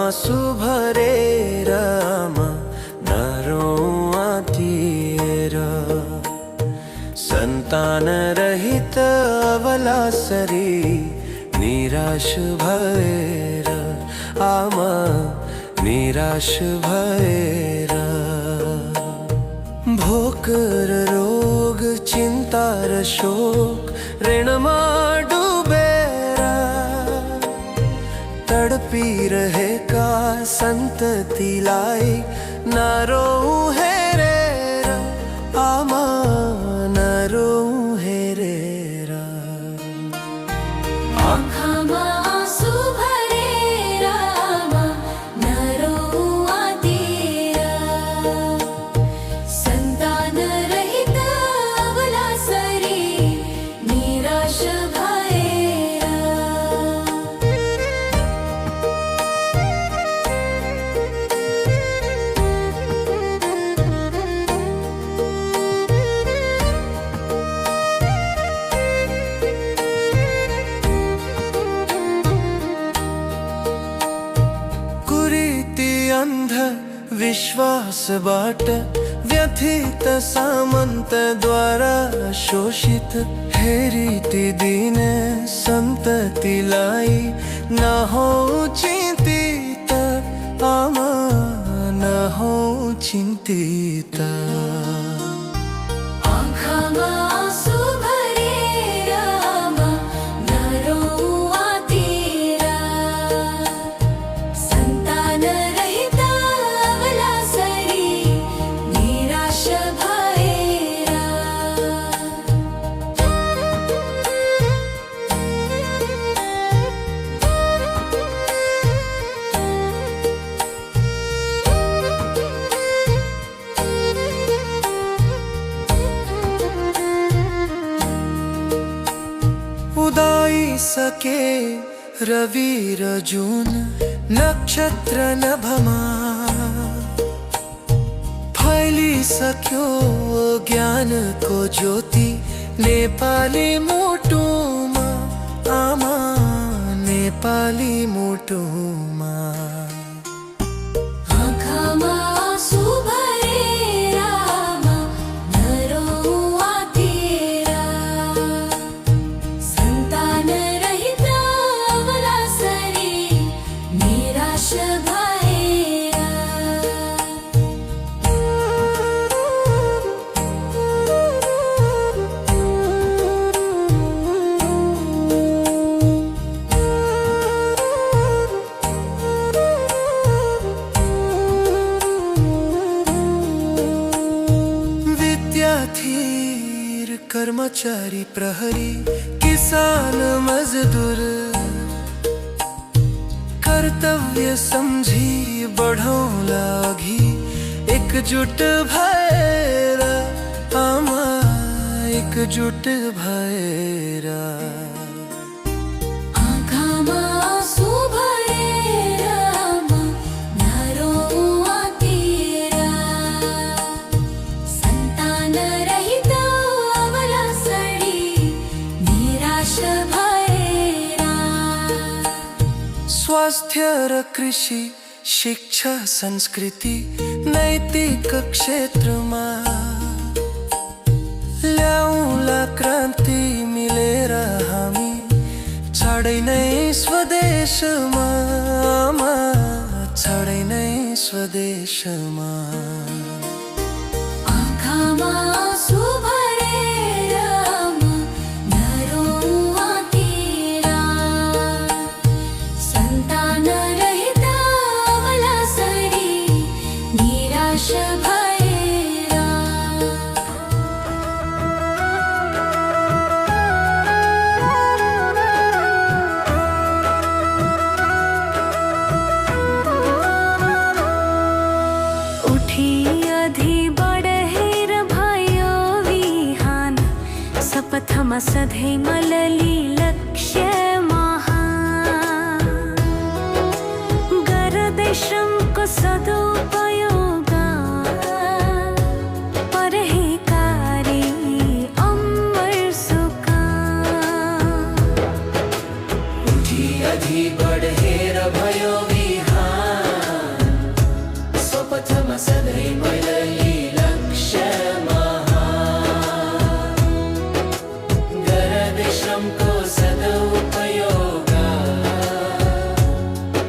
आंसू भरेर आमा नरोआतिर सन्तान रहित अबलासरी निराश भएर आमा निराश भएर भोकर रोग चिन्ता र शोक ऋणमा डुबेर तडपिरहेका सन्ततिलाई नरोऊ हेरेर आमा नरोऊ हेरेर आँखामा आँसु भरेर आमा नरोआतिर सन्तान रहित अबलासरी निराश भएर अंध विश्वासबाट व्यथित सामन्तद्वारा शोषित हेरिति दिने सन्ततिलाई नहौ चिन्तित आमा नहौ चिन्तित आँखामा आँसु भरेर आमा नरोआतिर सन्तान रहित अबलासरी निराश भएर उदाइसके रवि र जुन नक्षत्र नभमा फैलिसक्यो ज्ञानको ज्योति नेपाली मुटुमा आमा नेपाली मुटुमा आँखामा आँसु भरेर आमा नरोआतिर सन्तान रहित अबलासरी निराश भएर विद्यार्थी कर्मचारी प्रहरी किसान मजदूर कर्तव्य सम्झी बढौँला अघि एकजुट भएर आमा एकजुट भएर आँखामा आँसु भरेर आमा नरोआतिर सन्तान रहित अबलासरी निराश भएर स्वास्थ्य र कृषि शिक्षा संस्कृति नैतिक क्षेत्रमा ल्याउला क्रान्ति मिलेर हामी छाडै नै स्वदेशमा आमा छाडै नै स्वदेशमा आँखामा आँसु भरेर आमा नरोआतिर सन्तान रहित अबलासरी निराश भएर उठी अधि बढेर भयो बिहान शपथमा सधैँ मलली लक्ष्य महान गर्दै श्रमको सदुपयोग परहेकारी अमर सुका उठी अधि बढेर भयो बिहान सधैँ मैलली लक्ष्य गरदे श्रमको सदुपयोग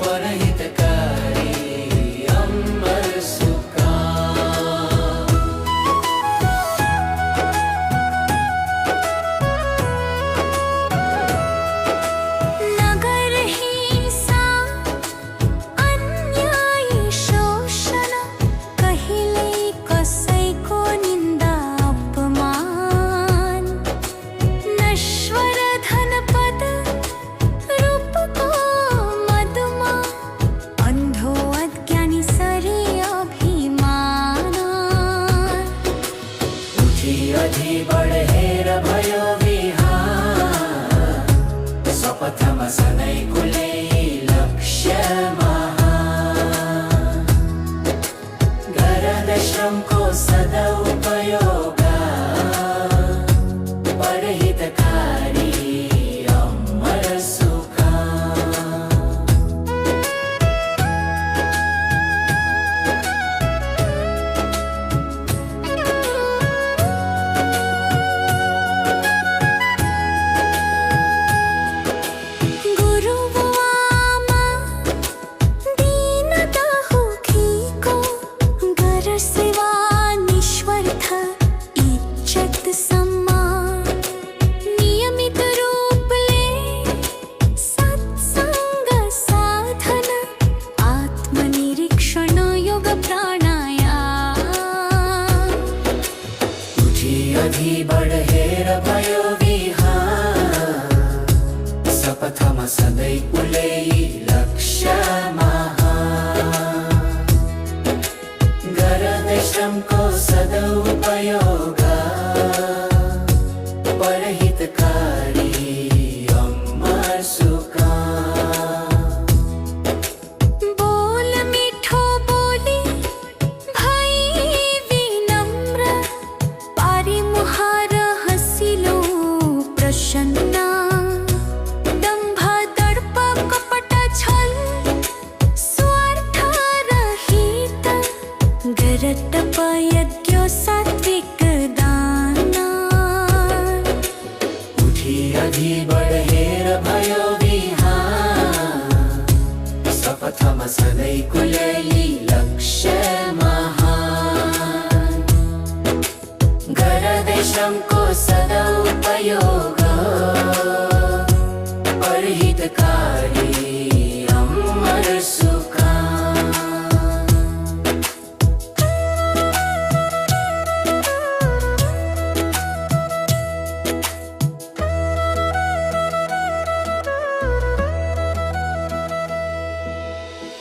परहितकारी अमर सुकाम। नगर हिंसा अन्याय शोषण कहिले कसैको निन्दा अपमान नश्वर धनपद रूपको मदमा अन्धो अज्ञानी सरी अभिमान उठी अधि बढेर भयो विहार शपथमा सधैँ कुलै लक्ष्य गरदे श्रमको सदुपयोग परहितकारी अमर सुकाम। गुरुआमा दीनता दुखीको गर सेवा निस्वार्थ इज्जत सम्मान नियमित रूपले सत्संग साधन आत्मनिरीक्षण योग प्राणायाम उठी अधि बढेर भयो विहार शपथमा सधैँ कुलै लक्ष्य गरदे श्रमको सदुपयोग परहितकारी अमर सुकाम। बोल मिठो बोली भई विनम्र पारी मुहार हसिलो प्रसन्न दम्भ दर्प कपट छल स्वार्थ रहित गरटप यज्ञ सात्विक दाना उठी अधि बढेर भयो विहार शपथमा सधैँ कुलै लक्ष्य गरदे श्रमको सदुपयोग परहितकारी अमर सुकाम।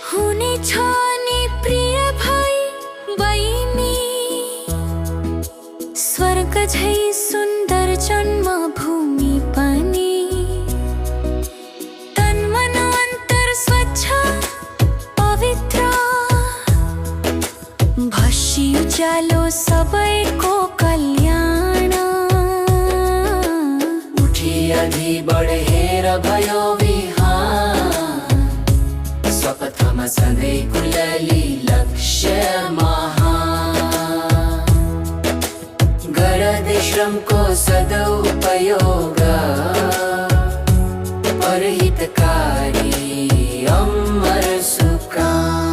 हुनेछ नि प्रिय भाइ बहिनी स्वर्ग झै सुन्दर जन्मभूमि पनि तन मन अन्तर स्वच्छ पवित्र भसी उज्यालो सबैको कल्याण उठी अधि बढेर भयो विहार शपथमा सधैँ कुलै लक्ष्य गरदे श्रमको सदुपयोग परहितकारी अमर सुकाम।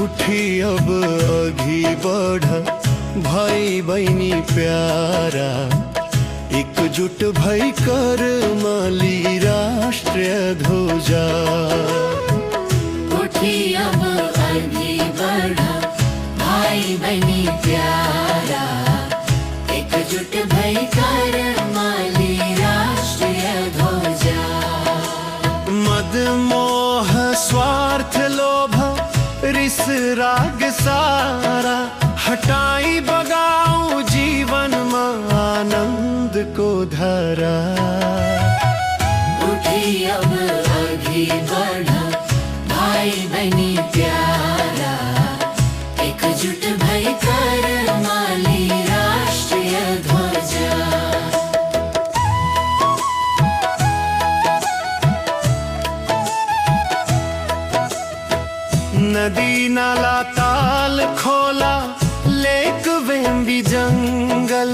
उठी अब अघि बढ भाइ बहिनी प्यारा एकजुट भई कर माली राष्ट्रिय ध्वजा उठी अब अघि बढ भाइ बहिनी प्यारा एकजुट भई कर माली राष्ट्रिय ध्वजा मद मोह स्वार्थ लोभ रिस राग सारा हटाई बगाऊ जीवन में आनंद को धारा उठी अब अघि बढ भाइ बहिनी प्यारा एकजुट भई कर माली नदी नाला ताल खोला लेक वेम्बी जंगल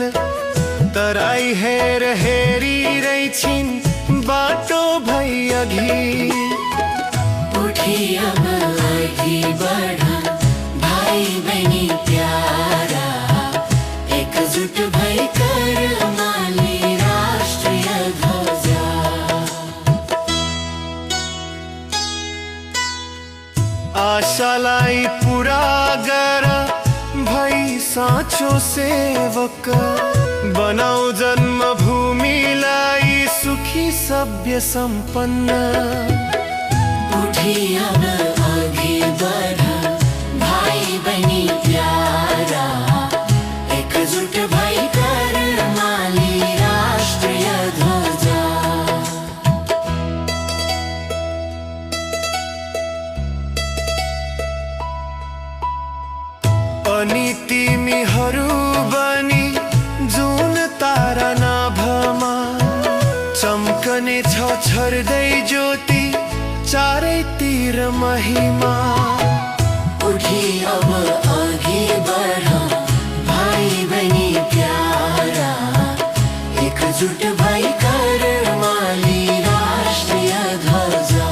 तराई हेर हेरी रही छिन बाटो भई अघि उठी अब अघि बढा भाइ बहिनी प्यारा एकजुट भई कर माली राष्ट्रिय ध्वजा आशालाई पूरा गर भई साँचो सेवक बनाऊ जन्मभूमिलाई सुखी सभ्य सम्पन्न उठी अब अघि बढा भाइ बहिनी प्यारा एकजुट भई कर माली राष्ट्रिय ध्वजा अनि तिमीहरू बनी जुन तारा नाभमा चम्कने छ छर्दै ज्योति चारैतिर महिमा उठी अब अघि बढा भाइ बहिनी प्यारा एकजुट भई कर माली राष्ट्रिय ध्वजा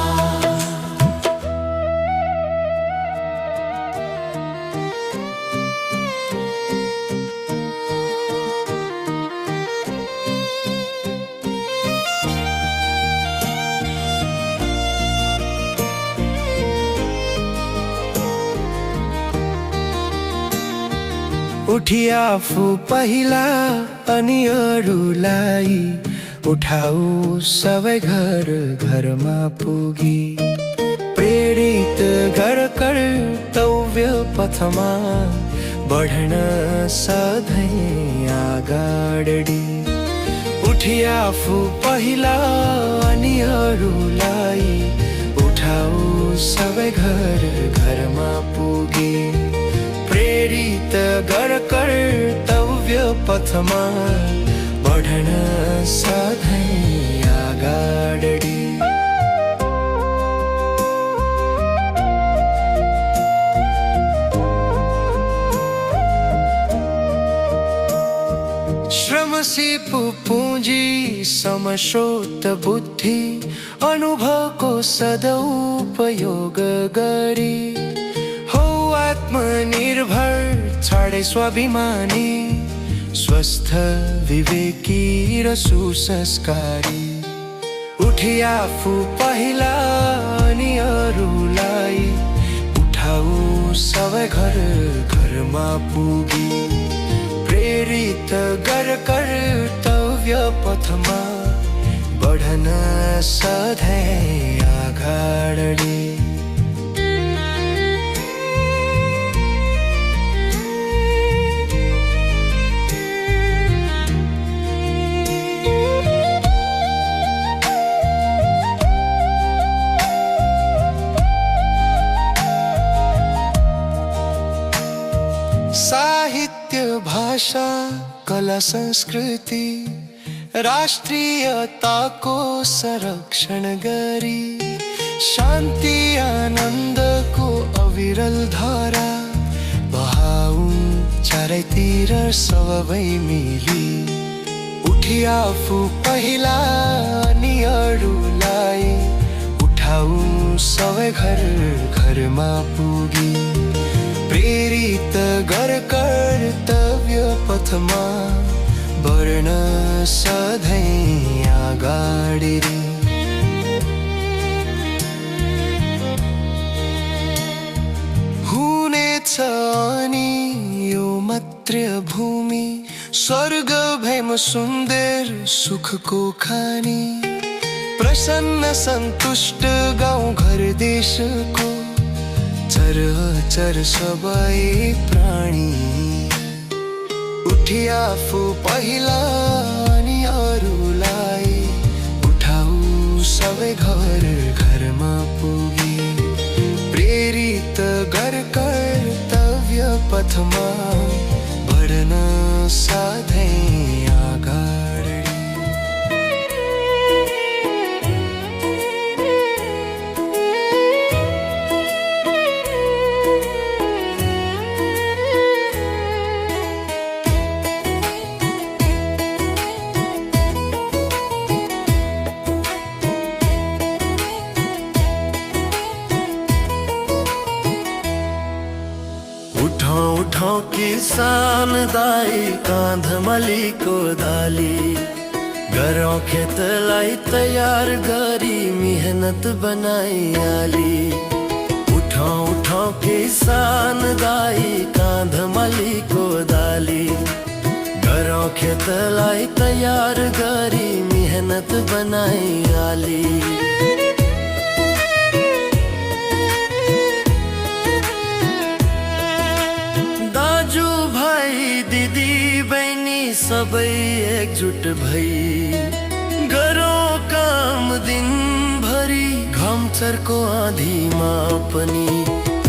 उठी आफू पहिला अनि अरूलाई उठाऊ सबै घर घरमा पुगी प्रेरित गर कर्तव्य पथमा बढ्न सधैँ अगाडि उठी आफू पहिला अनि अरूलाई उठाऊ सबै घर घरमा पुगी प्रेरित गर कर्तव्य पथमा बढ्न सधैँ अगाडि श्रम सिप पुँजी समस्रोत बुद्धि अनुभवको सदुपयोग गरी आत्मनिर्भर छाडै स्वाभिमानी स्वस्थ विवेकी र सुसंस्कारी उठी आफू पहिला अनि अरूलाई उठाऊ सबै घर घरमा पुगी प्रेरित गर कर्तव्य पथमा बढ्न सधैँ अगाडि साहित्य भाषा कला संस्कृति राष्ट्रियताको संरक्षण गरी शान्ति आनन्दको अविरल धारा बहाऊ चारैतिर सबै मिली उठी आफू पहिला अनि अरूलाई उठाऊ सबै घर घरमा पुगी प्रेरित गर कर्तव्य पथमा बढ्न सधैँ अगाडि हुनेछ अनि यो मातृभूमि स्वर्ग भैम सुन्दर सुखको खानी प्रसन्न सन्तुष्ट गाउँ घर देशको चर सबै प्राणी उठी आफू पहिला अनि अरूलाई उठाऊ सबै घर घरमा पुगी प्रेरित गर कर्तव्य पथमा बढ्न सधैँ अगाडि उठौँ किसान दाई काँधमली कोदाली गरौँ खेतलाई तयार गरी मेहनत बनाई आली उठौँ उठौँ किसान दाई काँधमली कोदाली गरौँ खेतलाई तयार गरी मेहनत बनाई आली दाजु भाइ दिदी बहिनी सबै एकजुट भई गरौँ काम दिनभरि घमचरको आँधीमा पनि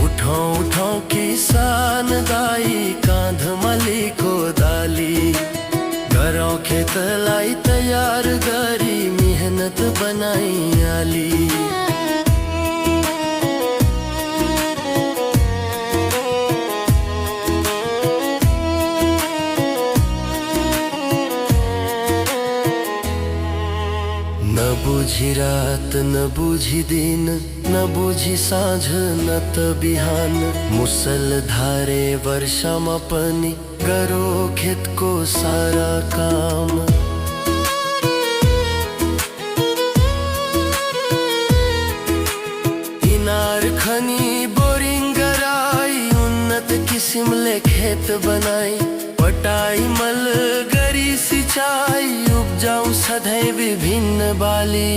उठौँ उठौँ किसान दाई काँधमली कोदाली गरौँ खेतलाई तयार गरी मेहनत बनाई आली न बुझी रात न बुझी दिन न बुझी साँझ न त बिहान मुसलधारे वर्षामा पनि गरो खेतको सारा काम इनार खनी बोरिङ गराई उन्नत किसिमले खेत बनाई पटाई मल गरी सिंचाई उब्जाउ सधैँ विभिन्न बाली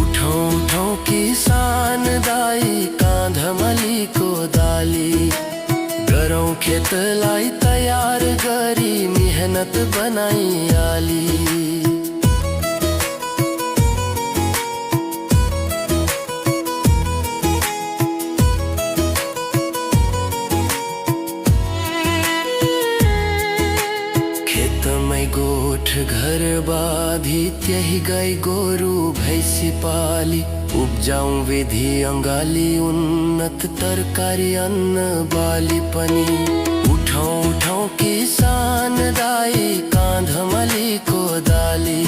उठौँ उठौँ किसान दाई काँधमली कोदाली गरौँ खेतलाई तयार गरी मेहनत बनाई आली गोठ घर बाँधी त्यही गाई गोरु भैँसी पाली उब्जाउ विधि अङ्गाली उन्नत तरकारी अन्न बाली पनि उठौँ उठौँ किसान दाई काँधमली कोदाली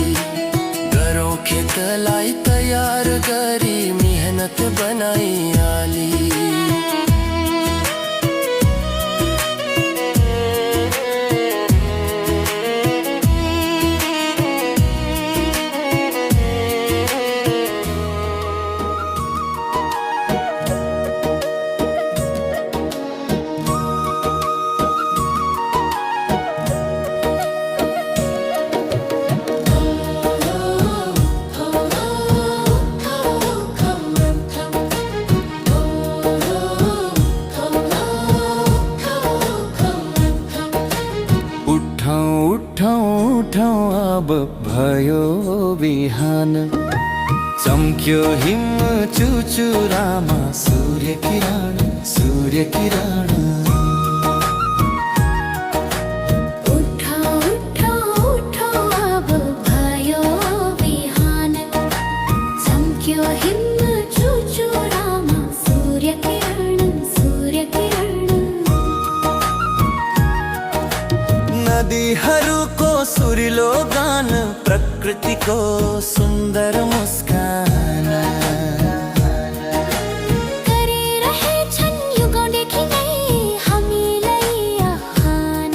गरौँ खेतलाई तयार गरी मेहनत बनाई आली अब भयो बिहान चम्क्यो हिम चुचुरामा सूर्य किरण उठौ उठौ उठौ अब भयो बिहान चम्क्यो हिम चुचुरामा सूर्य किरण नदीहरूको सुरिलो गान प्रकृतिको सुन्दर मुस्कान गरिरहेछन् युगौँदेखि नै हामीलाई आह्वान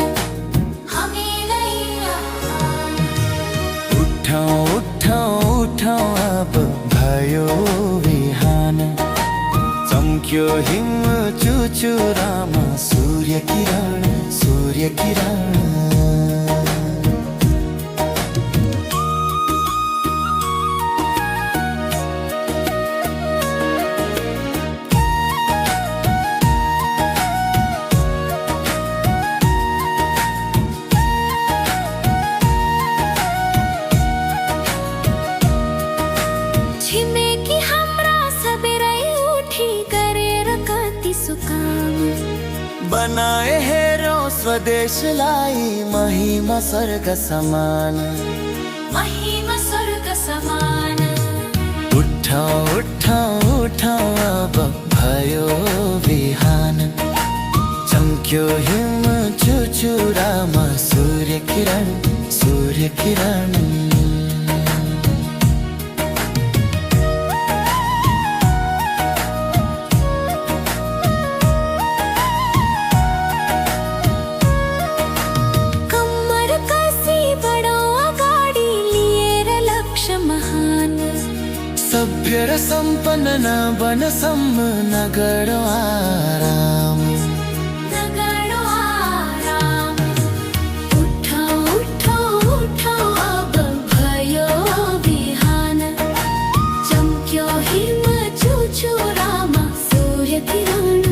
उठौँ उठौँ उठौँ अब भयो बिहान चम्क्यो हिम चुचुरामा सूर्य किरण छिमेकी हाम्रा सबेरै उठी गरेर कति सुकाम बनाए हेरौँ स्वदेशलाई महिमा स्वर्ग समान उठौँ उठौँ उठौँ अब भयो बिहान चम्क्यो हिम चुचुरामा सूर्य किरण संपन्न बन नगरो आराम नगरो आराम उठो उठो उठो अब भयो बिहान चम्क्यो हिम चुचुरामा सूर्य किरण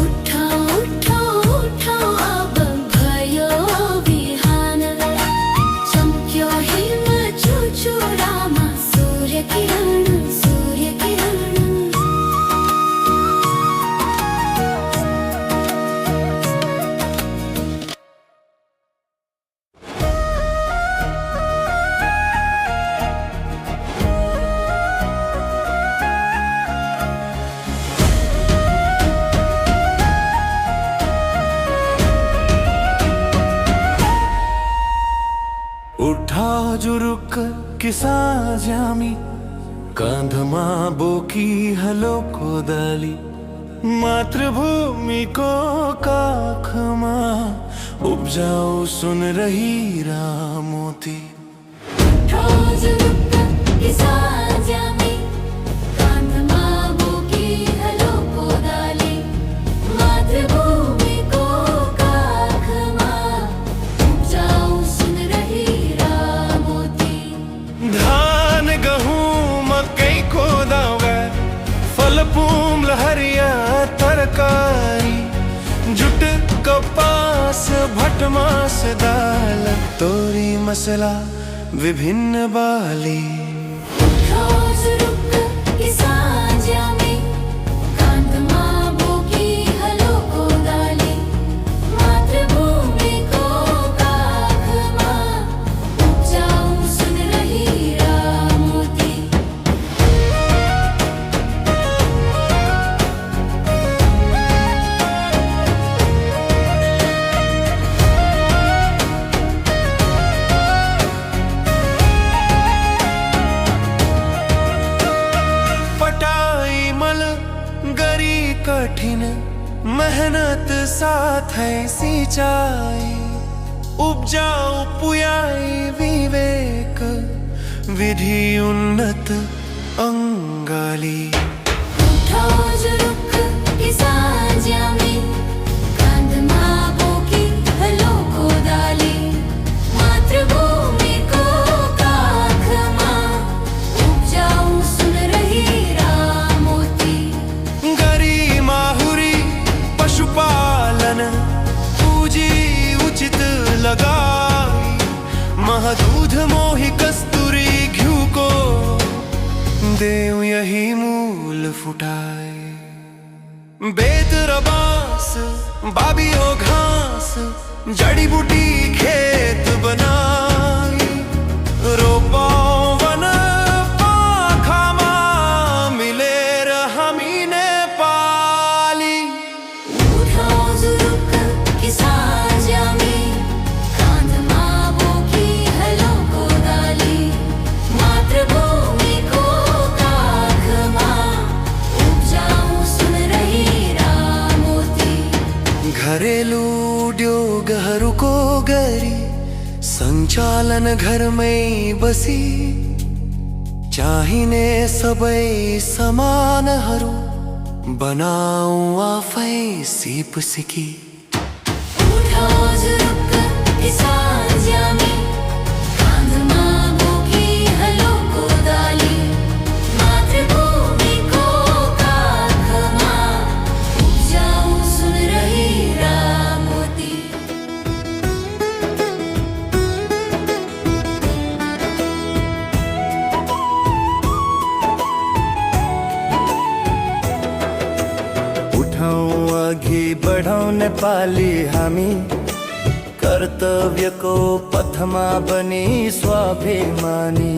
उठो उठो उठो अब भयो बिहान चम्क्यो हिम चुचुरामा सूर्य किरण उठा जुरुक किसा जामी कांधमा बोकी हलो कोदाली मातृभूमि को काखमा उपजाऊ सुन रही रामोती पूम लहरिया तरकारी जुट कपास भटमास दाल तोरी मसला विभिन्न बाली कठिन मेहनत साथ है सिंचाई उपजाऊ पुयाई विवेक विधि उन्नत अंगाली दूध मोहि कस्तूरी घ्यू को देव यही मूल फुटाए बेत रबास बाबियो घास जड़ी बूटी खेत बनाई रोपो वन पाखामा मिले रहमी ने पाली घरेलू उद्योग हरूको गरी संचालन घर में बसी चाहिने सबै समानहरू बनाऊ आफै सिप सिकी अघि बढौँ नेपाली हामी कर्तव्यको पथमा बनी स्वाभिमानी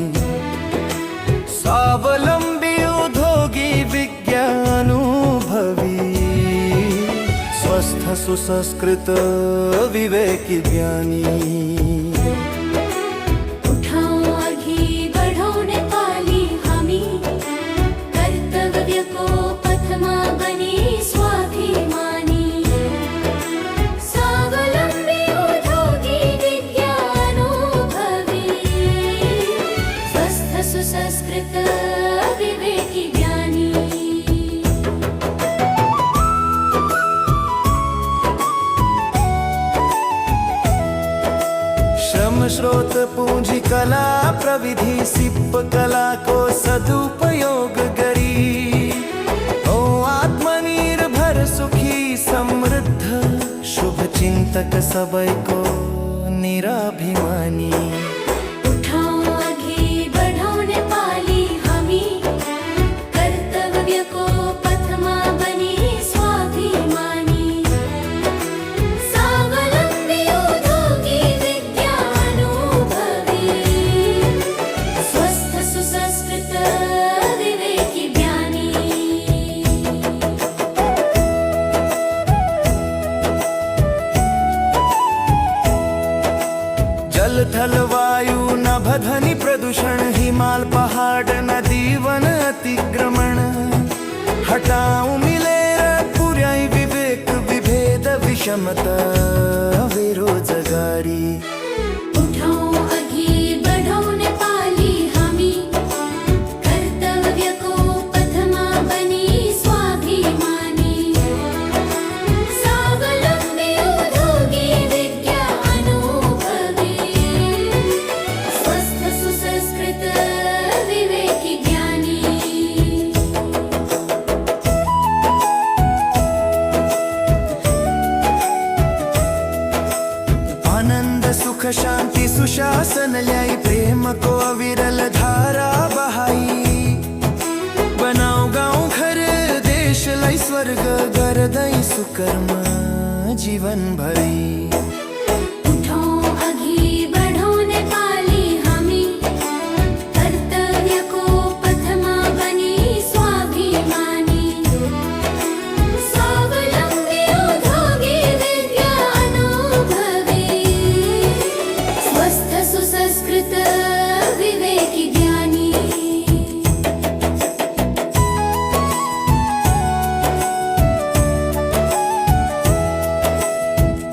स्वावलम्बी उद्योगी विज्ञानुभवी स्वस्थ सुसंस्कृत विवेकी ज्ञानी सुसंस्कृत विवेकी ज्ञानी। श्रम स्रोत पूंजी कला प्रविधि सिप कला को सदुपयोग करी ओ आत्मनिर्भर सुखी समृद्ध शुभ चिंतक सबैको निराभिमानी। उठाओ आगे बढ़ाओ नेपाली हामी, कर्तव्य को पथमा बनी स्वाभिमानी। स्वावलंबी उद्योगी विज्ञानोपवी, स्वस्थ सुसंस्कृत विवेकी ज्ञानी। जल थल वायु नभ ध्वनि प्रदूषण हिमाल पहाड़ नदी वन अतिक्रमण हटाऊं मिलेर पुर्याई विवेक विभेद विषमता बेरोजगारी। उठाओ आगे बढ़ाओ नेपाली हामी, कर्तव्य को पथमा बनी स्वाभिमानी। स्वावलंबी उद्योगी विज्ञानोपवी, स्वस्थ सुसंस्कृत विवेकी ज्ञानी। आनंद सुख शांति सुशासन ल्याई प्रेम को अविरल धारा बहाई बनाओ गाँव घर देश लाई स्वर्ग गर्दै सुकर्म जीवन भरी। उठाओ आगे बढ़ाओ नेपाली हामी, कर्तव्य को पथमा बनी स्वाभिमानी। स्वावलंबी उद्योगी विज्ञानोपवी, स्वस्थ सुसंस्कृत विवेकी ज्ञानी।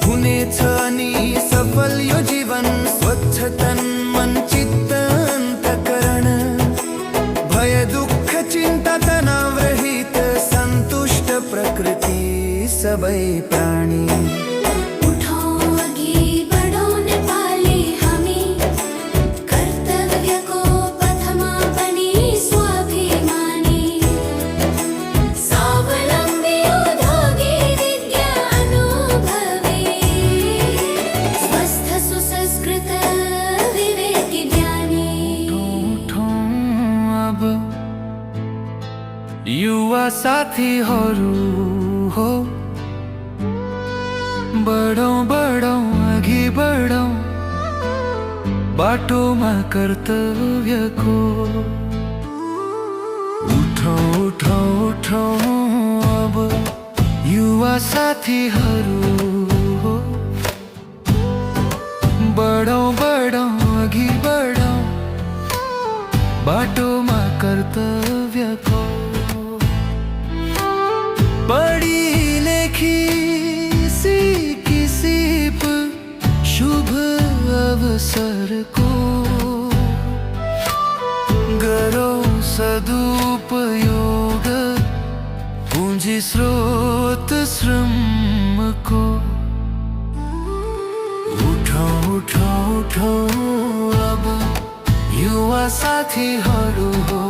हुनेछ अनि सफल यो जीवन स्वच्छ तन मन चित्त अन्तकरण भय दुःख चिन्ता तनाव रहित सन्तुष्ट प्रकृति सबै प्राणी। उठाओ आगे बढ़ाओ नेपाली हामी, कर्तव्य को पथमा बनी स्वाभिमानी। स्वावलंबी उद्योगी विज्ञानोपवी, स्वस्थ सुसंस्कृत विवेकी ज्ञानी। अब युवा साथीहरू हो बढौँ बढौँ अघि बढौँ बाटोमा कर्तव्यको। उठौँ उठौँ उठौँ अब युवा साथीहरू हो बढौँ बढौँ अघि बढौँ बाटोमा कर्तव्यको। पढी लेखी सीखी सिप शुभ अवसरको गरौँ सदुपयोग पूंजी स्रोत श्रमको। उठौँ उठौँ उठौँ अब युवा साथीहरू हो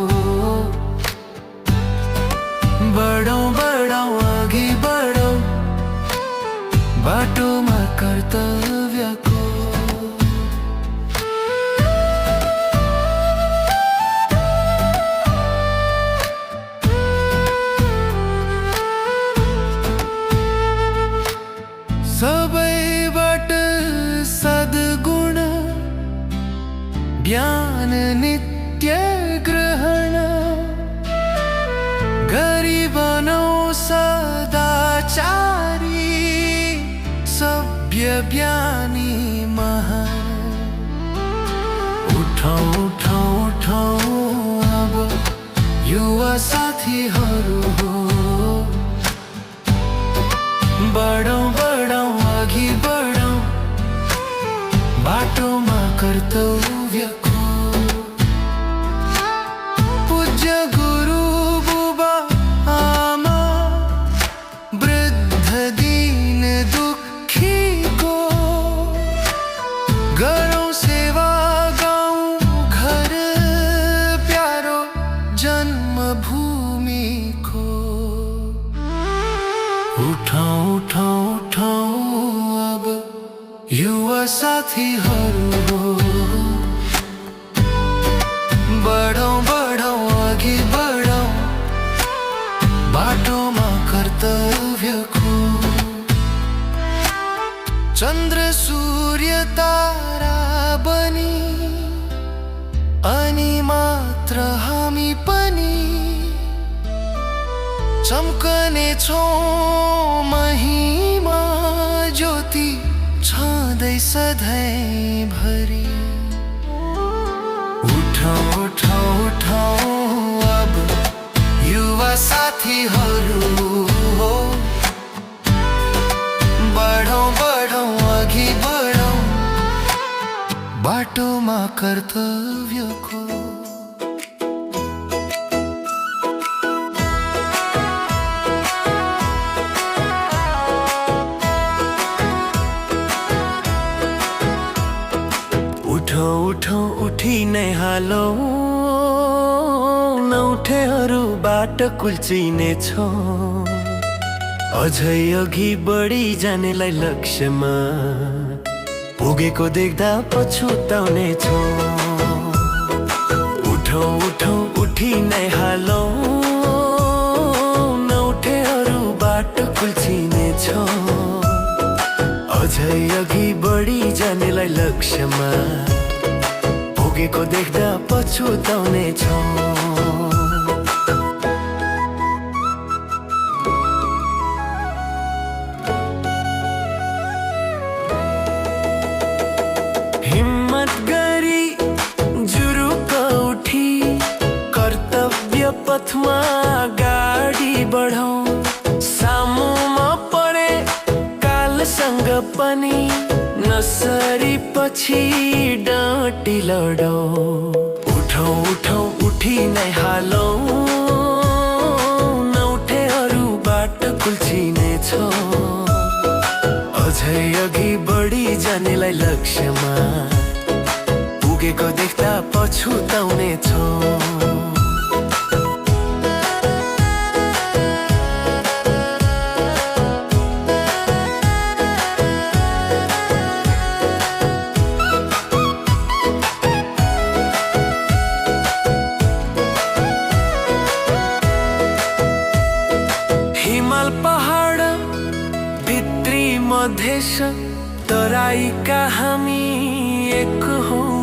बढौँ बढौँ अघि बढौँ बाटोमा कर्तव्यको। सबैबाट सद्गुण ज्ञान नित्य ग्रहण गरी बनौँ सदाचारी सभ्य ज्ञानी महान। उठौँ उठौँ उठौँ अब युवा साथीहरू हो बढौँ बढौँ अघि बढौँ बाटोमा कर्तव्यको। तारा बनी अनि मात्र हामी पनि चम्कने छौं महिमा ज्योति छँदै सधैँभरि। उठौँ उठौँ उठौँ अब युवा साथीहरू हो, बढौँ बढौँ अघि बढौँ बाटोमा कर्तव्यको। उठौँ उठौँ उठी नै हालौँ, नउठेहरूबाट कुल्चिने छौँ, अझै अघि बढी जानेलाई लक्ष्यमा पुगेको देख्दा पछुताउने छौँ। उठौँ उठौँ उठी नै हालौँ, नउठेहरूबाट कुल्चिने छौँ, अझै अघि बढी जानेलाई लक्ष्यमा पुगेको देख्दा पछुताउने छौँ। हिम्मत गरी जुरुक्क उठी कर्तव्य पथमा गाडी बढौँ, सामुमा परे कालसँग पनि नसरी पछि डाँटी लडौँ। उठौँ उठौँ उठी नै हालौँ, नउठेहरूबाट कुल्चिने छौँ, अझै अघि बढी जानेलाई लक्ष्यमा पुगेको देख्दा पछुताउने छौँ। हिमाल पहाड भित्री मधेस तराईका हामी एक हौँ,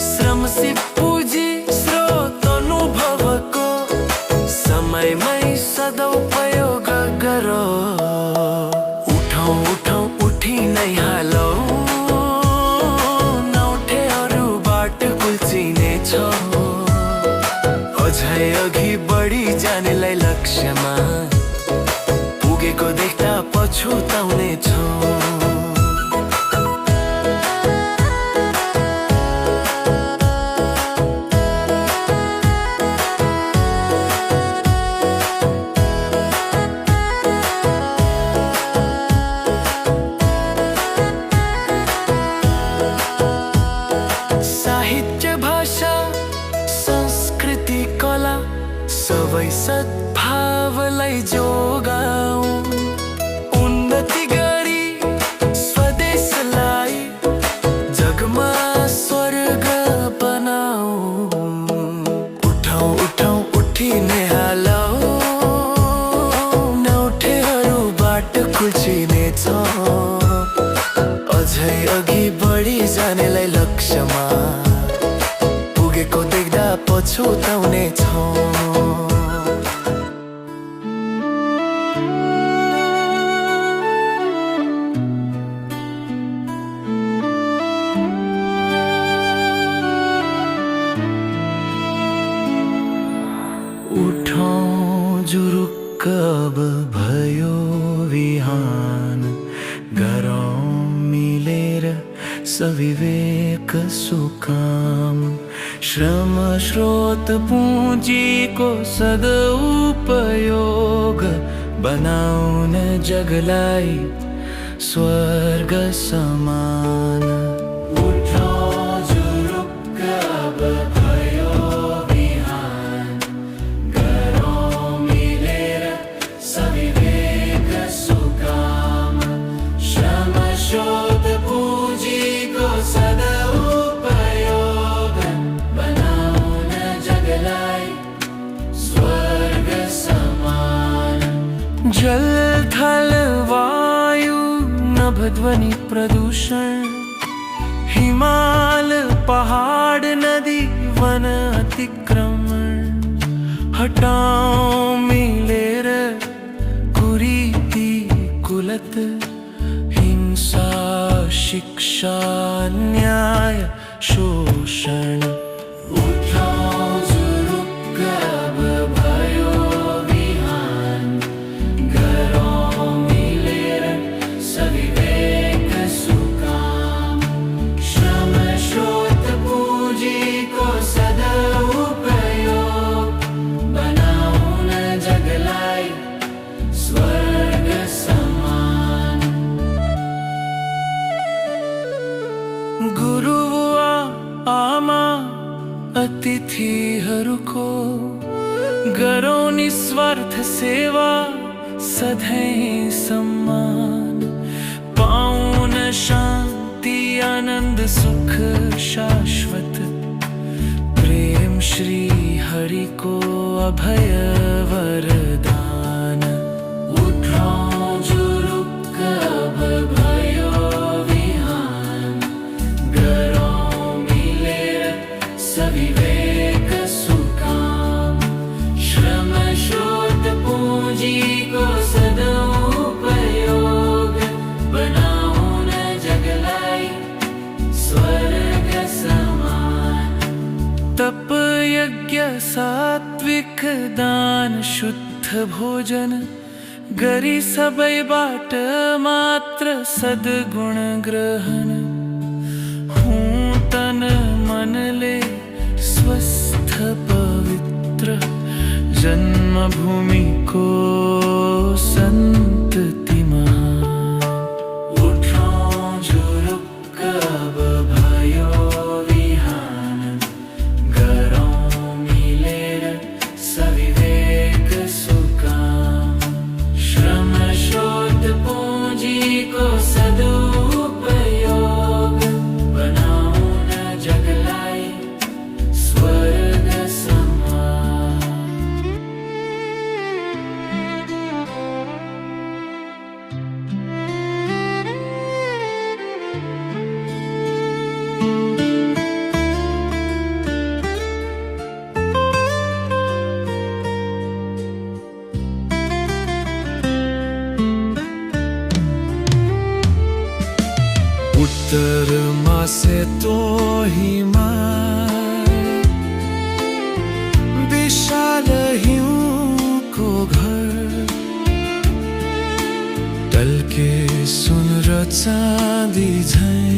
श्रम सिप पुँजी स्रोत अनुभवको समयमै सदुपयोग गरौ। उठौँ उठौँ उठी नै हालौँ, नउठेहरूबाट कुल्चिने छौँ, अझै अघि बढी जानेलाई लक्ष्यमा पुगेको देख्दा पछुताउने छौँ। साहित्य भाषा संस्कृति कला सबै सद्भावलाई जोगाऊ, उन्नति गरी स्वदेशलाई जगमा स्वर्ग बनाऊ। उठौँ उठौँ उठी नै हालौँ, नउठेहरूबाट कुल्चिने छौँ, अझै अघि बढी जानेलाई लक्ष्यमा पुगेको देख्दा पछुताउने छौँ। उठौँ जुरुक्क अब भयो बिहान, गरौँ मिलेर सविवेक सुकाम, श्रम स्रोत पुँजीको सदुपयोग बनाउन जगलाई स्वर्ग समान। उठौँ जुरुक्क अब भयो बिहान, गरौँ मिलेर सविवेक सुकाम, श्रम स्रोत पुँजीको सदुपयोग बनाउन जगलाई स्वर्ग समान। जल थल वायु नभ ध्वनि प्रदूषण हिमाल पहाड़ नदी वन अतिक्रमण हटाओ मिलेर कुरीति कुलत हिंसा शिक्षा न्याय शोषण उठाओ जुरुक अब भयो विहान घरों मिलेर सविवेक सुकाम श्रम स्रोत पूंजी को सदुपयोग बनाओ न जगलाई स्वर्ग समान गुरुवा आमा अतिथिहरूको गरौँ निस्वार्थ सेवा सधैँ सम्मान पाउन शान्ति आनन्द सुख शाश्वत प्रेम श्री हरि को अभय वरदान उठाओ जुरुक अब भयो विहान घरों मिलेर सविवेक सुकाम श्रम स्रोत पूंजी को सदुपयोग बनाओ न जगलाई स्वर्ग समान तप यज्ञ सात्विक दान शुद्ध भोजन गरी सबै बाट मात्र सद्गुण ग्रहण हूँ तन मन ले स्वस्थ पवित्र जन्मभूमि को संतति महान उठाओ जुरुक अब भयो विहान घरों मिलेर सविवेक सुकाम श्रम स्रोत पूंजी को सदुपयोग बनाओ न जगलाई स्वर्ग समान उत्तर मासे तो हिमाल विशाल हिउँ को घर टल के सुन र चाँदी झैं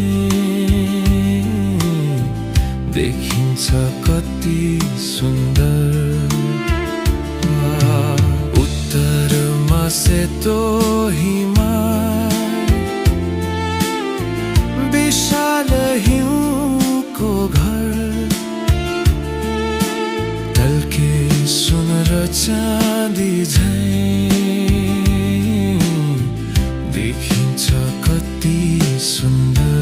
देखिन्छ कति सुन्दर उत्तरमा सेतो हिमाल विशाल हिउँको घर ढल्के सुन र चाँदी झैं देखिन्छ कति सुन्दर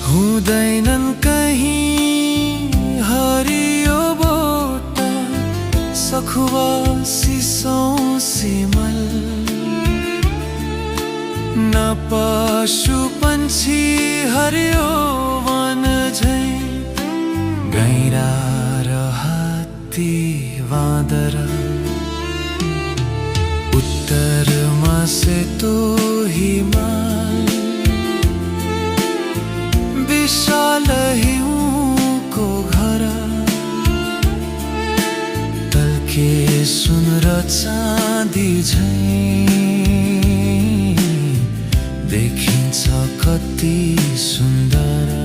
हुँदैनन् कहीँ हरियो बोटा सखुवा सिसौँ सिमल न पशु पंछी हरियो वन झैं गैंडा र हात्ती बाँदर उत्तरमा सेतो हिमाल विशाल हिउँको घर तल्के सुन र चाँदी झैं देखिन्छ कति सुन्दर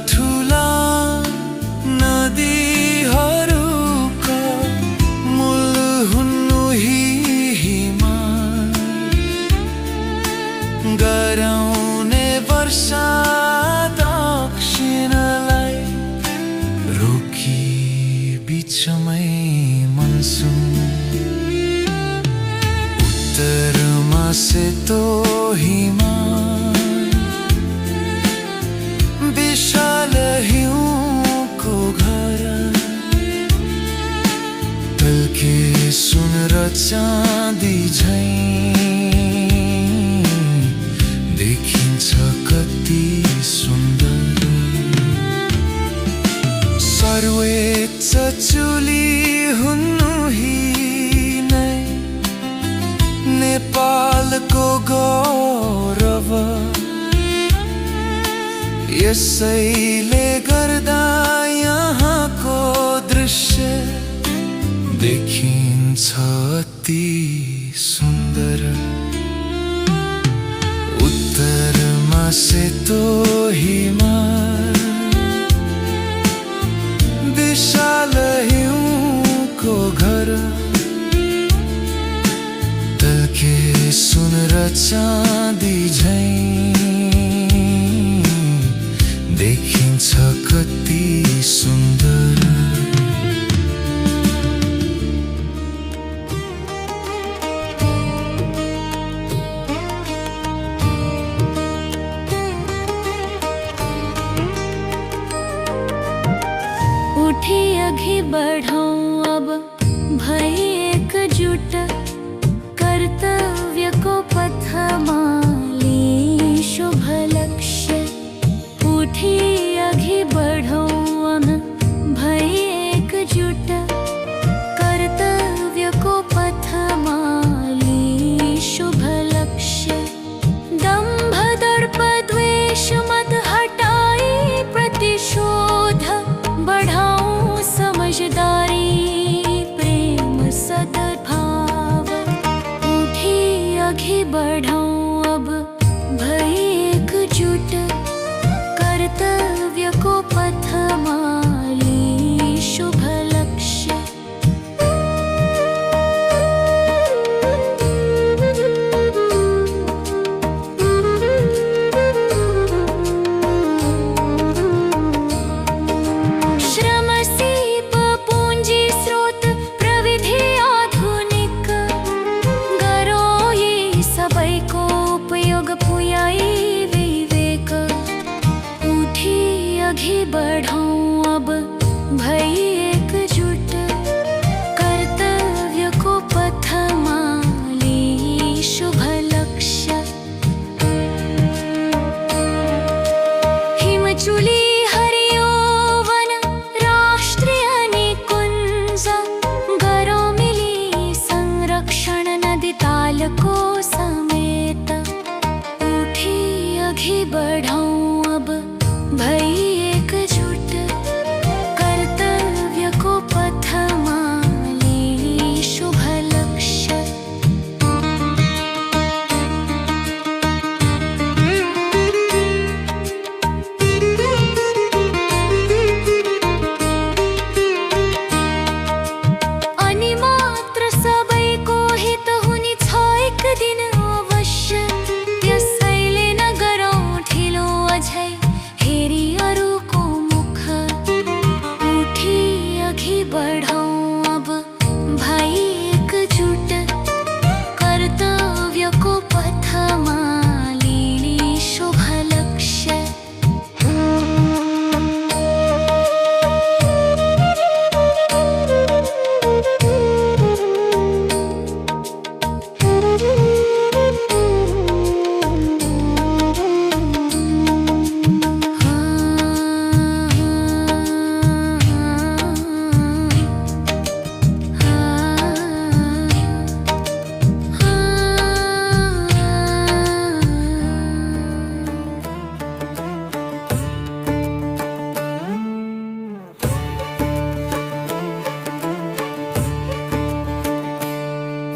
ठुला नदीहरूका मूल हुनु हिमाल गराउने वर्षा बीचमै मनसुन उत्तरमा सेतो हिमाल विशाल हिउँको घर तल्के सुन र चाँदी झैं देखिन्छ कति सुन्दर सर्वोच्च चुली हुनु नै नेपालको गौरव यसैले गर्दा यहाँको दृश्य देखिन्छ अति सुन्दर उत्तरमा सेतो हिमाल विशाल हिउँको घर तल्के सुन र चाँदी झैं देखिन्छ कति सुन्दर उठी अघि बढ़ौं अब भई एकजुट कर्तव्य को पथमा ली शुभ लक्ष्य उठी अघि बढ़ौं अब भई एकजुट कर्तव्य को पथमा ली शुभ लक्ष्य दंभ दर्प द्वेष मत हटाई प्रतिशोध बढ़ाऊं समझदारी प्रेम सद्भाव उठी आगे बढ़ाऊं अब भई एकजुट कर्तव्य को पथमा ली शुभ लक्ष्य बढ़ाऊं अब भई एकजुट कर्तव्य को पथमा ली शुभ लक्ष्य हिमचुली हरियौवन राष्ट्रीय निकुंज गरो मिली संरक्षण नदी ताल को समेत उठी अघि बढ़ाऊं अब भई एकजुट कर्तव्य को पथमा ली शुभ लक्ष्य अनिमात्र सबैको हित हुने छ एक दिन अवश्य त्यसैले नगरौँ ढिलो अझै हेरी अरूको मुख उठी अघि बढ़ौं अब भई एकजुट कर्तव्य को पथमा ली शुभ लक्ष्य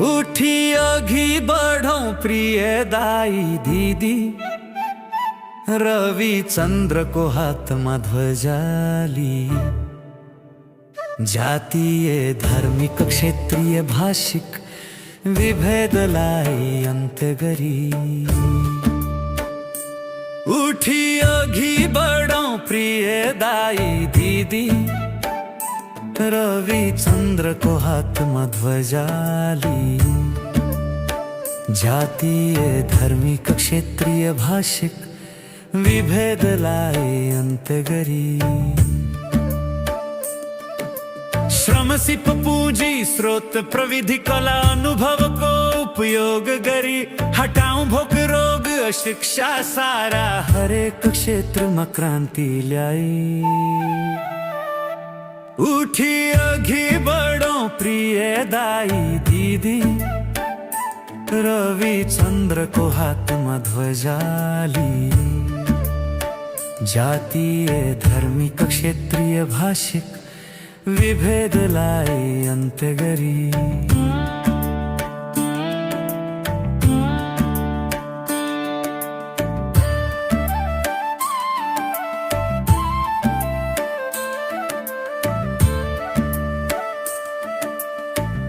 उठी अघि बढ़ौं प्रिय दाई दिदी रवि चन्द्रको हातमा ध्वजाली जातीय धार्मिक क्षेत्रीय भाषिक विभेदलाई अन्त्य गरी उठी अघि बढ़ौं प्रिय दाई दिदी रवि चन्द्रको हातमा ध्वजाली जातीय धार्मिक क्षेत्रीय भाषिक विभेदलाई अन्त्य गरी श्रम सिप पुँजी स्रोत प्रविधि कला अनुभवको उपयोग गरी हटाऊं भोक रोग शिक्षा सारा हरेक क्षेत्रमा क्रान्ति ल्याई उठी अघि बढौं प्रिय दाई दिदी रवि चन्द्रको हातमा ध्वजाली जातीय धार्मिक क्षेत्रीय भाषिक विभेदलाई अन्त्य गरी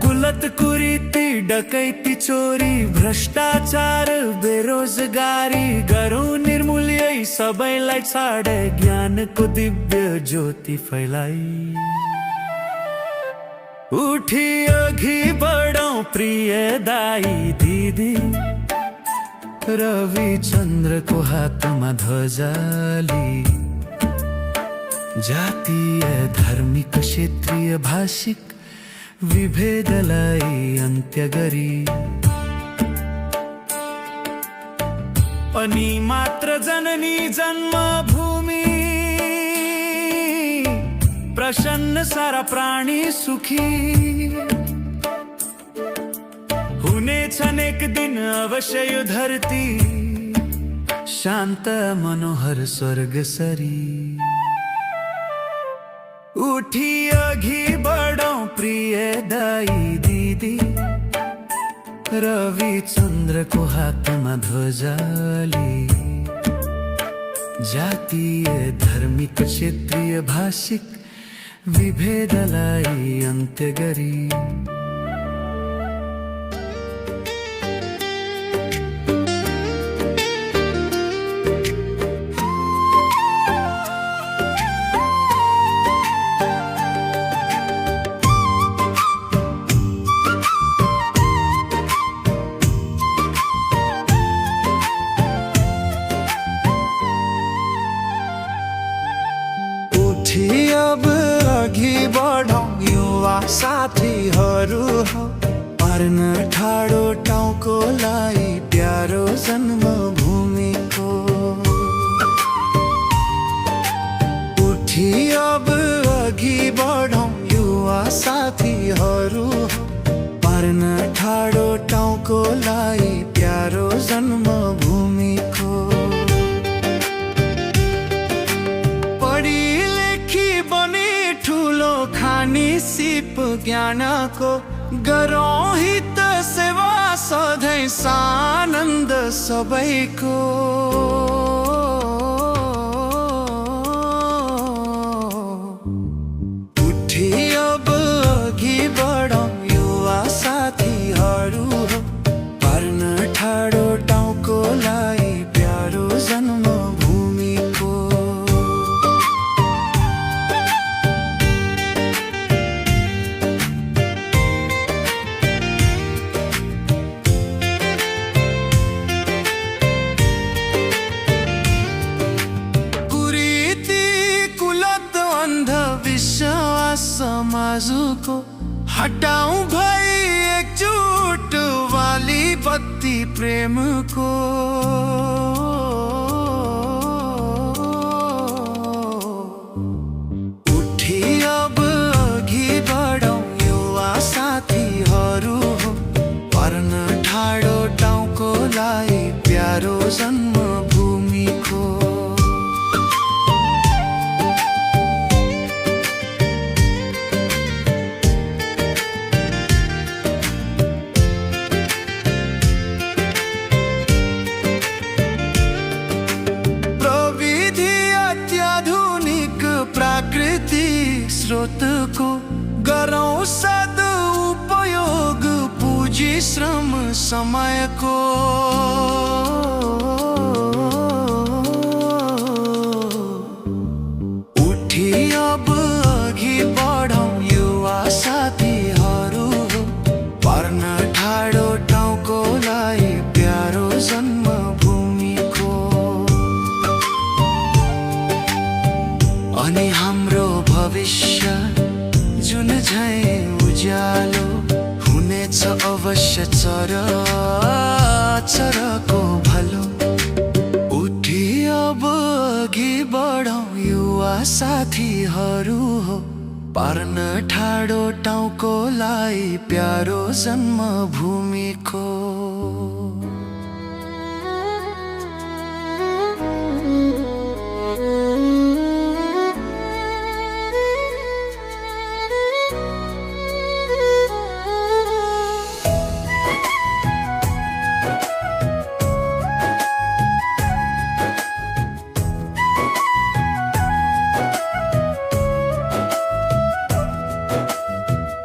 कुलत कुरीति डकैती चोरी भ्रष्टाचार बेरोजगारी गरौँ निर्मूल यही सबैलाई छाडे ज्ञानको दिव्य ज्योति फैलाई उठी अघि बढौं प्रिय दाई दिदी रवि चन्द्रको हातमा ध्वजाली जातीय धार्मिक क्षेत्रीय भाषिक विभेदलाई अन्त्य गरी अनि मात्र जननी जन्मभूमि प्रसन्न सारा प्राणी सुखी हुनेछन् एक दिन अवश्य यो धरती शान्त मनोहर स्वर्ग सरी उठी अघि बढौं प्रिय दाई दिदी रवि चन्द्रको हातमा ध्वजाली जातीय धार्मिक क्षेत्रीय भाषिक विभेदलाई अन्त्य गरी अब अघि बढौं युवा साथीहरू हो पार्न ठाडो टाउको लाई प्यारो जन्मभूमिको उठी अब अघि बढौं युवा साथीहरू हो पार्न ठाडो टाउको लाई प्यारो जन्मभूमिको खानी सिप ज्ञानको गरौँ हित सेवा सधैँ सानन्द सबैको उठी अब अघि बढौँ युवा साथीहरू हो पार्न ठाडो टाउको लाई प्यारो जन्मभूमिको समाजको हटाऊं भई एकजुट वाली बत्ती प्रेमको उठी अब अघि बढौं युवा साथीहरू हो पर्न ठाडो टाउको लाई प्यारो जन्मभूमिको स्रोतको गरौँ सद उपयोग पुँजी श्रम समयको उठी अब अघि बढौँ यो झै उज्यालो हुनेछ अवश्य चरको भलो। उठी अब अघि बढौँ युवा साथीहरू हो, पार्न ठाडो टाउकोलाई प्यारो जन्मभूमिको।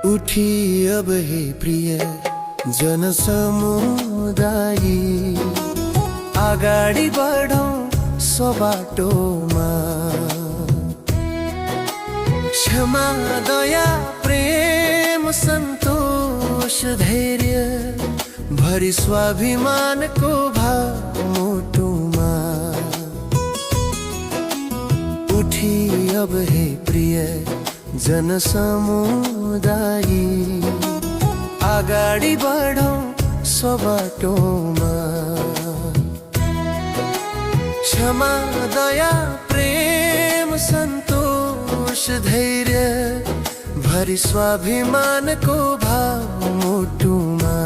उठी अब हे प्रिय जनसमुदाय, अगाडि बढौँ सो बाटोमा। क्षमा दया प्रेम सन्तोष धैर्य भरि स्वाभिमानको भाव मुटुमा। उठी अब हे प्रिय जनसमुदाय, अगाडि बढौँ सो बाटोमा। क्षमा दया प्रेम सन्तोष धैर्य भरि स्वाभिमानको भाव मुटुमा।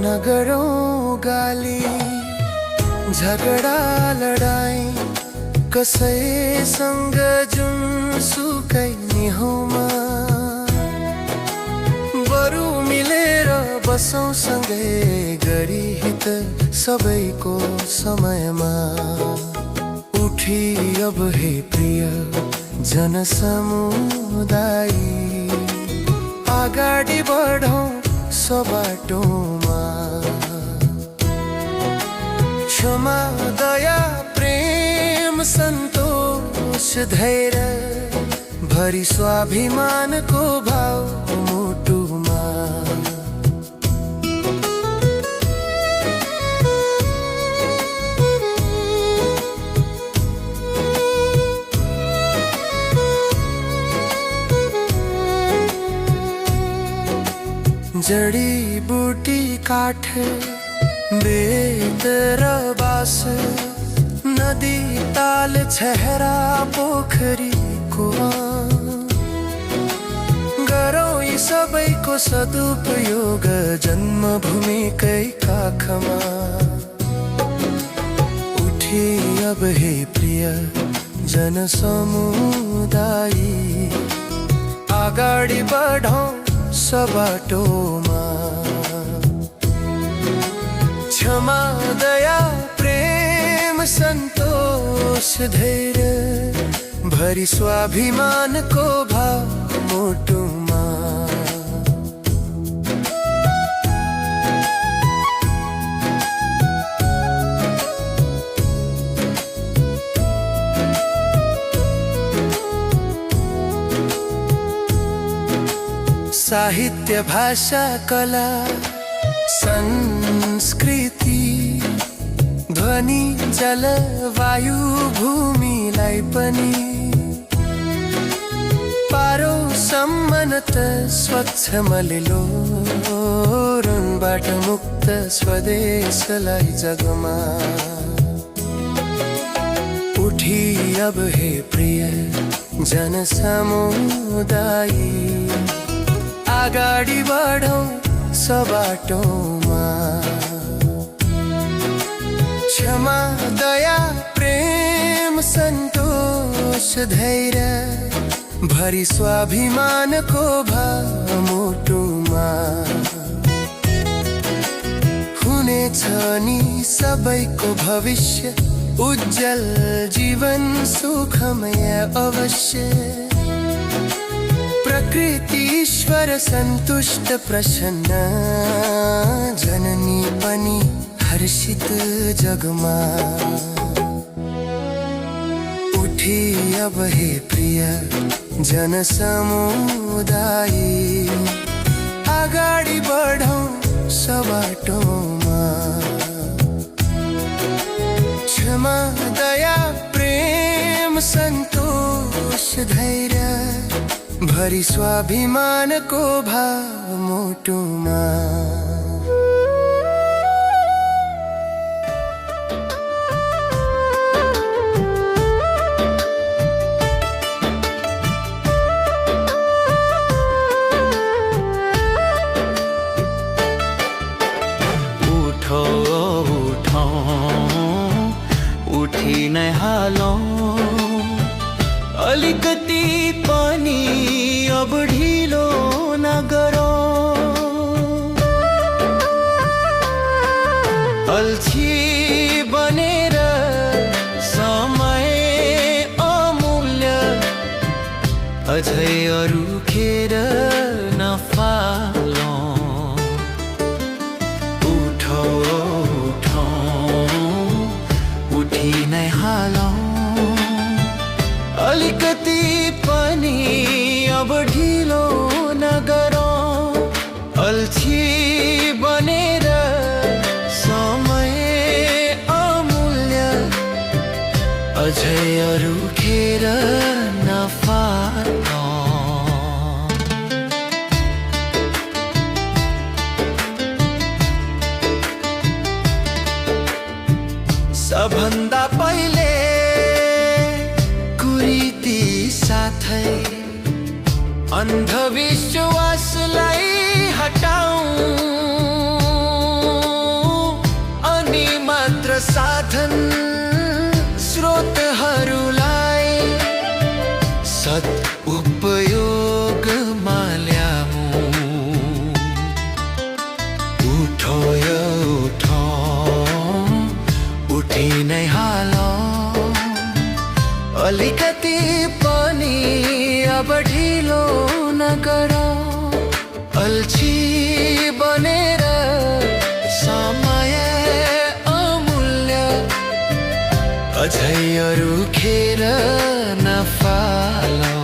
नगरौँ गाली झगडा लडाई, कसैसँग जुनसुकै निहौमा। बरु मिलेर बसौँ सँगै गरी हित सबैको समयमा। उठी अब हे प्रिय जनसमुदाय, अगाडि बढौँ सो बाटोमा। क्षमा दया प्रेम सन्तोष धैर्य भरि स्वाभिमानको भाव मुटुमा। जडीबुटी काठ बेत र बास, नदी ताल छहरा पोखरी कुवा। गरौँ यी सबैको सदुपयोग जन्मभूमिकै काखमा। उठी अब हे प्रिय जनसमुदाय, अगाडि बढौँ सो बाटोमा। क्षमा दया प्रेम सन्तोष धैर्य भरि स्वाभिमानको भाव मुटुमा। साहित्य भाषा कला संस्कृति, ध्वनि जल वायु भूमिलाई पनि पारो सम्मत स्वच्छ मलिलो ऋणबाट मुक्त स्वदेशलाई जगमा। उठी अब हे प्रिय जनसमुदाय, अगाडि बढौँ सो बाटोमा। क्षमा दया प्रेम सन्तोष धैर्य भरि स्वाभिमानको भाव मुटुमा। हुनेछ नि सबैको भविष्य उज्जवल जीवन सुखमय अवश्य। प्रकृति ईश्वर सन्तुष्ट प्रसन्न, जननी पनि हर्षित जगमा। उठी उठी अब हे प्रिय जनसमुदाय, अगाडि बढौँ सबाटोमा। क्षमा दया प्रेम सन्तोष धैर्य भरी स्वाभिमानको भाव मुटुमा। उठी नै हालौं, अलिकति पनि अब ढिलो नगरौं। अल्छी बनेर समय अमूल्य, अझै अरू खेर नफालौं। उठी नै हालौं, अलिकति पनि अब ढिलो नगरौं। अल्छी बनेर समय अमूल्य, अझै अरू खेर नफालौं। सबभन्दा पहिले कुरीति साथै अन्धविश्वासलाई हटाऊं, अनि मात्र साधन स्रोतहरूलाई सदुपयोगमा ल्याऊं। उठो यो उठो, उठी नै हालौं, अलिकति पनि अब ढिलो नगरौं। अल्छी बनेर समय अमूल्य, अझै अरू खेर नफालौं।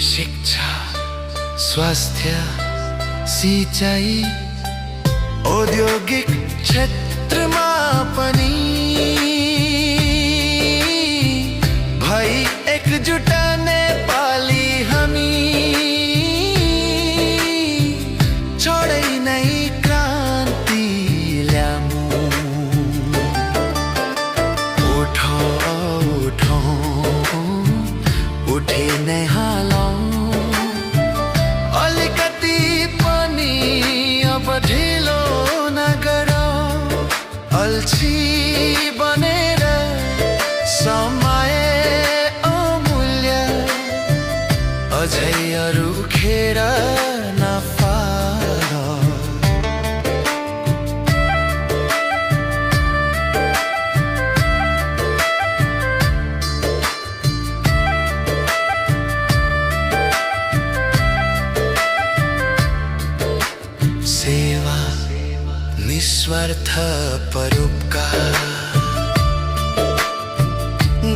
शिक्षा, स्वास्थ्य, सिंचाइ, औद्योगिक क्षेत्रमा पनि भई एकजुट नेपाली हामी, छोडै नै क्रान्ति ल्याऊं। उठो उठो, उठी नै हालौं, अलिकति पनि अब ढिलो नगरौं। अल्छी बनेर समय अमूल्य, अझै अरू खेर नफालौं। सेवा, निस्वार्थ परोपकार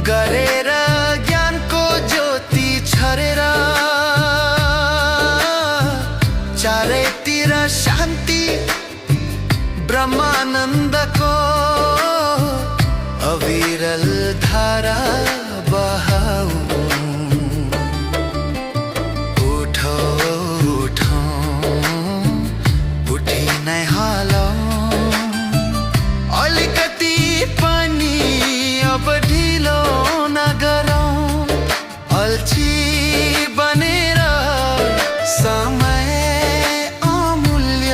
गरेर ज्ञानको ज्योति छरेर, चारैतिर शान्ति ब्रह्मानन्दको अविरल धारा बहाऊ। उठो उठो, उठी नै हालौं, अलिकति पनि अब ढिलो नगरौं। अल्छी बनेर समय अमूल्य,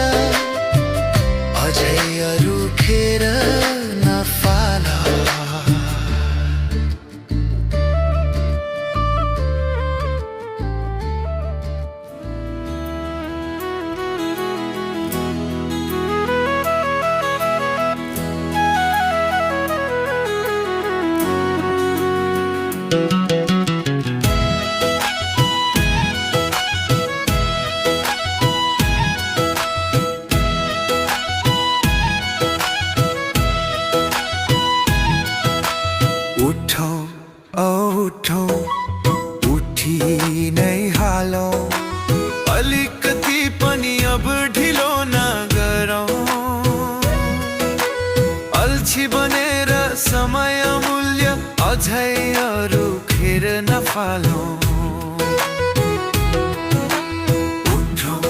अझै अरू खेर नफालौं। अझै अरू खेर नफालौँ। उठौँ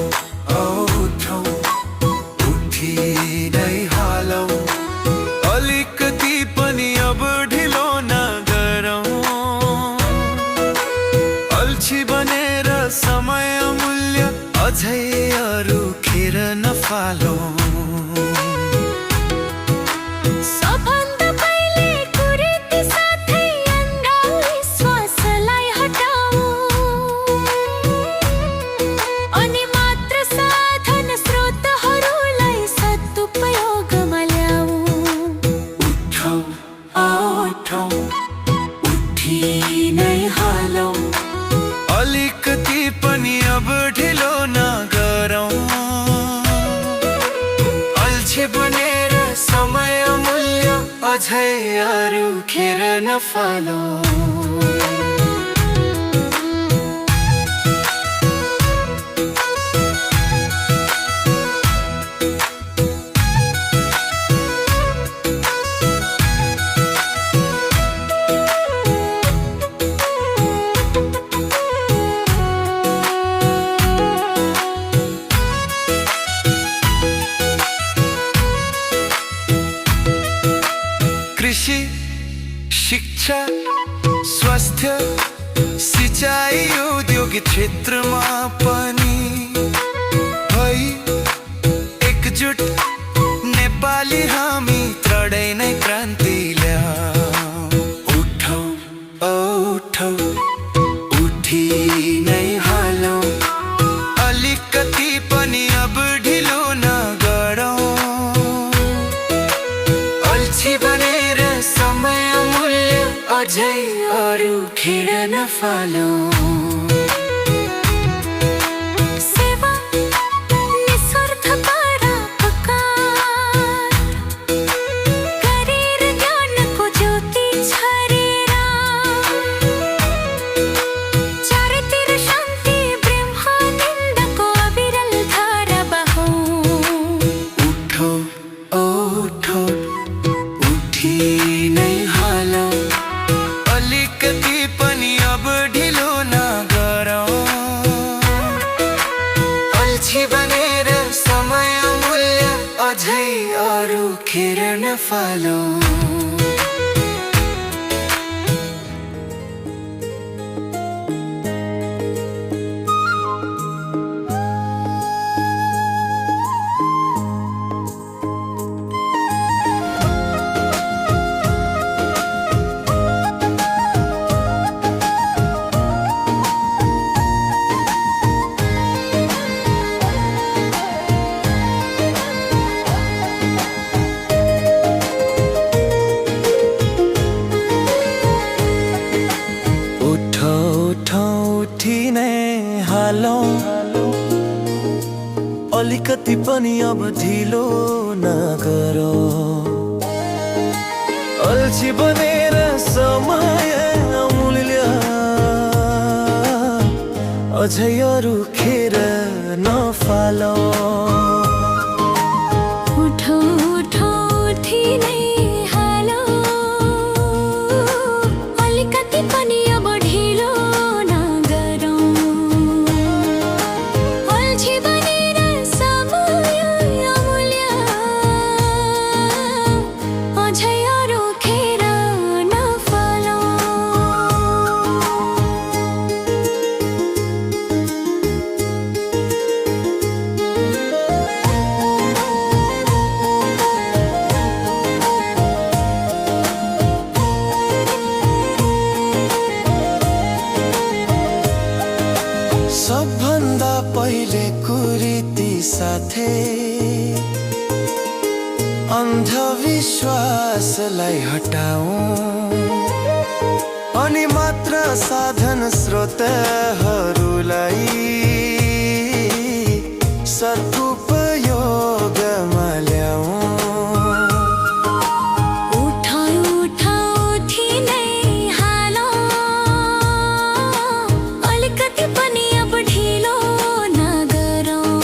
औ उठौँ उठी नै हालौँ, अलिकति पनि अब ढिलो नगरौँ। अल्छी बनेर समय अमूल्य अझै अरू खेर नफालौँ। सबभन्दा पहिले कुरीति साथै अन्धविश्वासलाई हटाऊ, अनि मात्र साधन स्रोतहरूलाई सदुपयोगमा ल्याऊ। उठौँ औ उठौँ उठी नै हालौँ, अलिकति पनि अब ढिलो नगरौँ। अल्छी बनेर समय अमूल्य अझै अरू खेर नफालौँ। कृषि, शिक्षा, स्वास्थ्य, सिंचाइ, औद्योगिक क्षेत्रमा पनि भई एकजुट नेपाली हामी त्रणै नै क्रान्ति ल्याऊ। उठौँ औ उठौँ उठी नै हालौँ, अलिकति पनि अब ढिलो नगरौँ। अल्छी बनेर समय अमूल्य अझै अरू खेर नफालौँ। सेवा निस्वार्थ परोपकार गरेर ज्ञानको ज्योति छरेर, चारैतिर शान्ति ब्रह्मानन्दको अविरल धारा बहौँ। उठौँ औ उठौँ उठी नै हालौँ, अलिकति पनि अब ढिलो नगरौँ। अल्छी बनेर समय अमूल्य अझै अरू खेर नफालौँ। उठी नै हालौँ, अलिकति पनि अब ढिलो नगरौँ। अल्छी बनेर समय अमूल्य अझै अरू खेर नफालौँ। उठौँ उठौँ उठी नै हालौँ, अलिकति पनि अब ढिलो नगरौँ। अल्छी बनेर समय अमूल्य अझै अरू खेर नफालौँ। सबभन्दा पहिले कुरीति साथै अन्धविश्वासलाई हटाऊ, अनि मात्र साधन स्रोतहरूलाई सदुपयोगमा ल्याऊ। उठौँ उठौँ उठी नै हालौँ, अलिकति पनि अब ढिलो नगरौँ।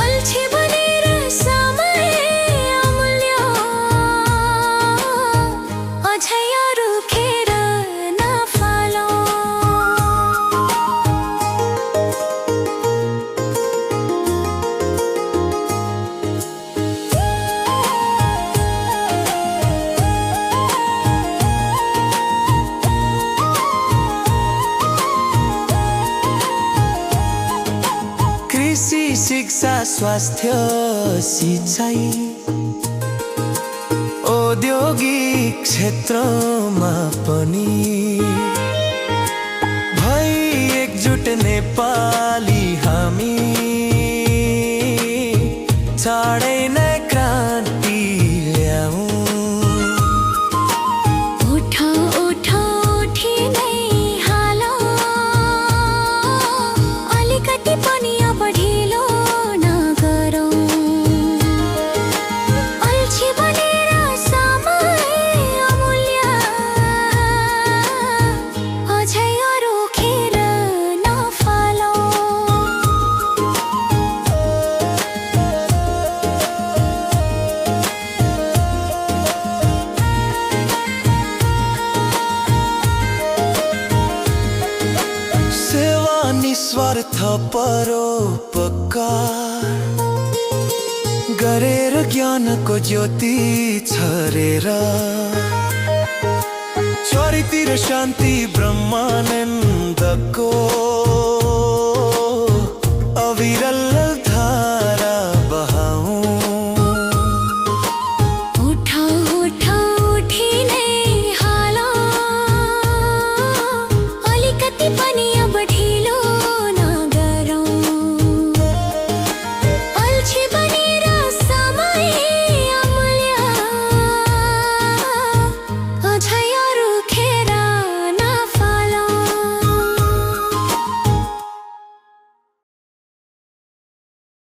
अल्छी बनेर समय अमूल्य अझै शिक्षा स्वास्थ्य सिंचाइ औद्योगिक क्षेत्रमा पनि भई एकजुट नेपाली हामी चाँडै नै क्रान्ति ल्याऊ। उठो उठो उठी नै हालो अलिकति पनि अब ढिलो नगरौँ। अल्छी बनेर समय अमूल्य अझै अरू खेर नफालौँ। सेवा निस्वार्थ परोपकार गरेर ज्ञानको ज्योति छरेर चारैतिर शान्ति ब्रह्मानन्दको